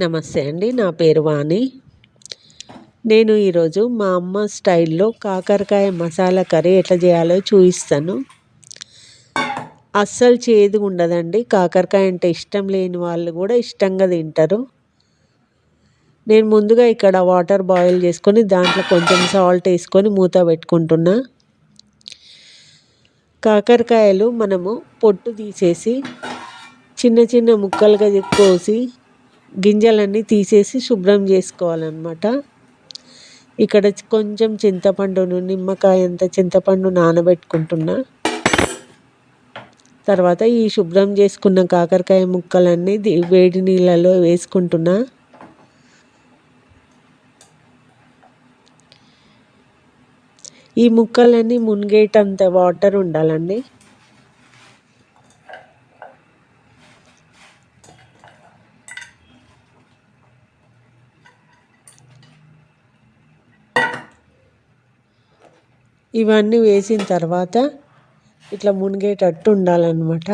నమస్తే అండి. నా పేరు వాణి. నేను ఈరోజు మా అమ్మ స్టైల్లో కాకరకాయ మసాలా కర్రీ ఎట్లా చేయాలో చూపిస్తాను. అస్సలు చేదుగా ఉండదండి. కాకరకాయ అంటే ఇష్టం లేని వాళ్ళు కూడా ఇష్టంగా తింటారు. నేను ముందుగా ఇక్కడ వాటర్ బాయిల్ చేసుకొని దాంట్లో కొంచెం సాల్ట్ వేసుకొని మూత పెట్టుకుంటున్నా. కాకరకాయలు మనము పొట్టు తీసేసి చిన్న చిన్న ముక్కలుగా కోసి గింజలన్నీ తీసేసి శుభ్రం చేసుకోవాలన్నమాట. ఇక్కడ కొంచెం చింతపండును నిమ్మకాయ అంత చింతపండు నానబెట్టుకుంటున్నా. తర్వాత ఈ శుభ్రం చేసుకున్న కాకరకాయ ముక్కలన్నీ వేడి నీళ్ళలో వేసుకుంటున్నా. ఈ ముక్కలన్నీ మునిగేటంత వాటర్ ఉండాలండి. ఇవన్నీ వేసిన తర్వాత ఇట్లా మునిగేటట్టు ఉండాలన్నమాట.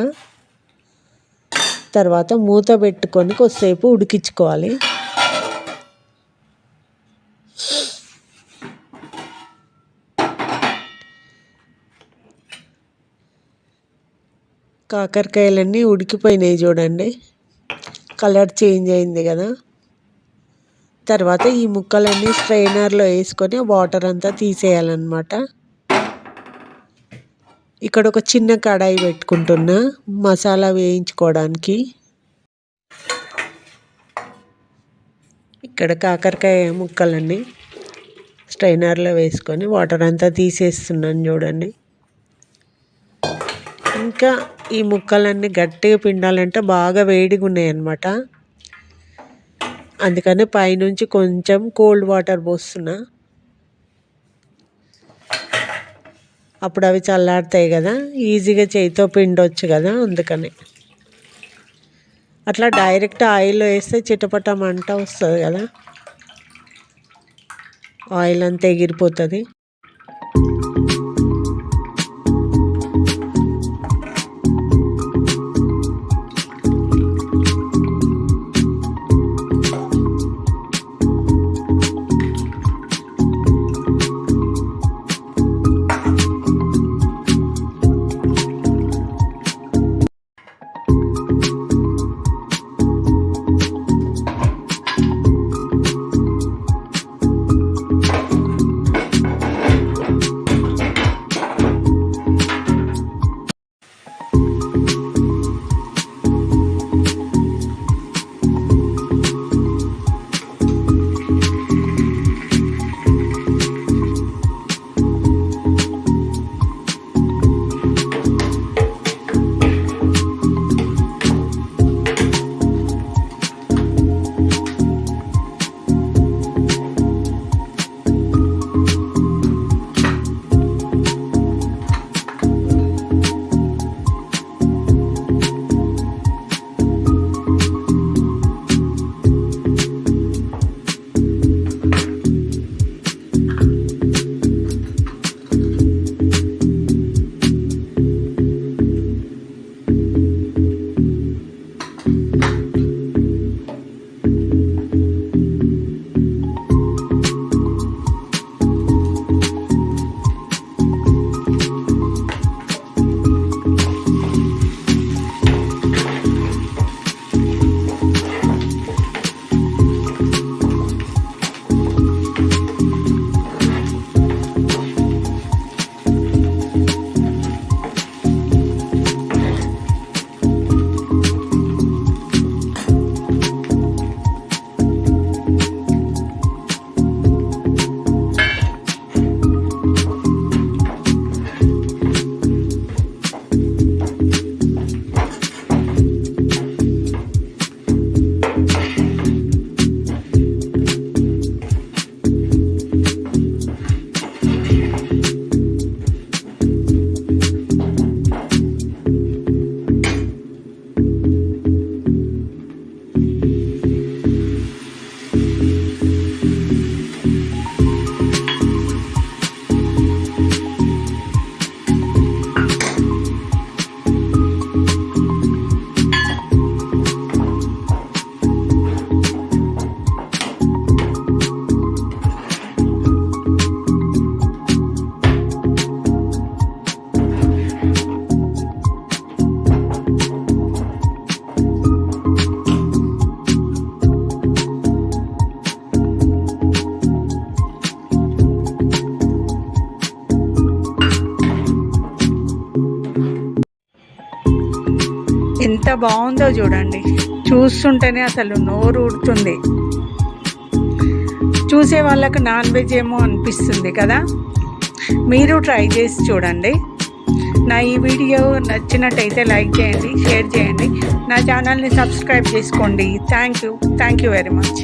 తర్వాత మూత పెట్టుకొని కొద్దిసేపు ఉడికించుకోవాలి. కాకరకాయలన్నీ ఉడికిపోయినాయి చూడండి, కలర్ చేంజ్ అయింది కదా. తర్వాత ఈ ముక్కలన్నీ స్ట్రైనర్లో వేసుకొని వాటర్ అంతా తీసేయాలన్నమాట. ఇక్కడ ఒక చిన్న కడాయి పెట్టుకుంటున్నా మసాలా వేయించుకోవడానికి. ఇక్కడ కాకరకాయ ముక్కలన్నీ స్ట్రైనర్లో వేసుకొని వాటర్ అంతా తీసేస్తున్నాను చూడండి. ఇంకా ఈ ముక్కలన్నీ గట్టిగా పిండాలంటే బాగా వేడిగా ఉన్నాయి అన్నమాట. అందుకని పైనుంచి కొంచెం కోల్డ్ వాటర్ పోస్తున్నా. అప్పుడు అవి చల్లారుతాయి కదా, ఈజీగా చేయితో పిండొచ్చు కదా. అందుకని అట్లా డైరెక్ట్ ఆయిల్లో వేస్తే చిటపట మంట వస్తుంది కదా, ఆయిల్ అంతా ఎగిరిపోతుంది. ఎంత బాగుందో చూడండి, చూస్తుంటేనే అసలు నోరు ఊరుతుంది. చూసే వాళ్ళకు నాన్ వెజ్ ఏమో అనిపిస్తుంది కదా. మీరు ట్రై చేసి చూడండి. నా ఈ వీడియో నచ్చినట్టయితే లైక్ చేయండి, షేర్ చేయండి, నా ఛానల్ని సబ్స్క్రైబ్ చేసుకోండి. Thank you very much.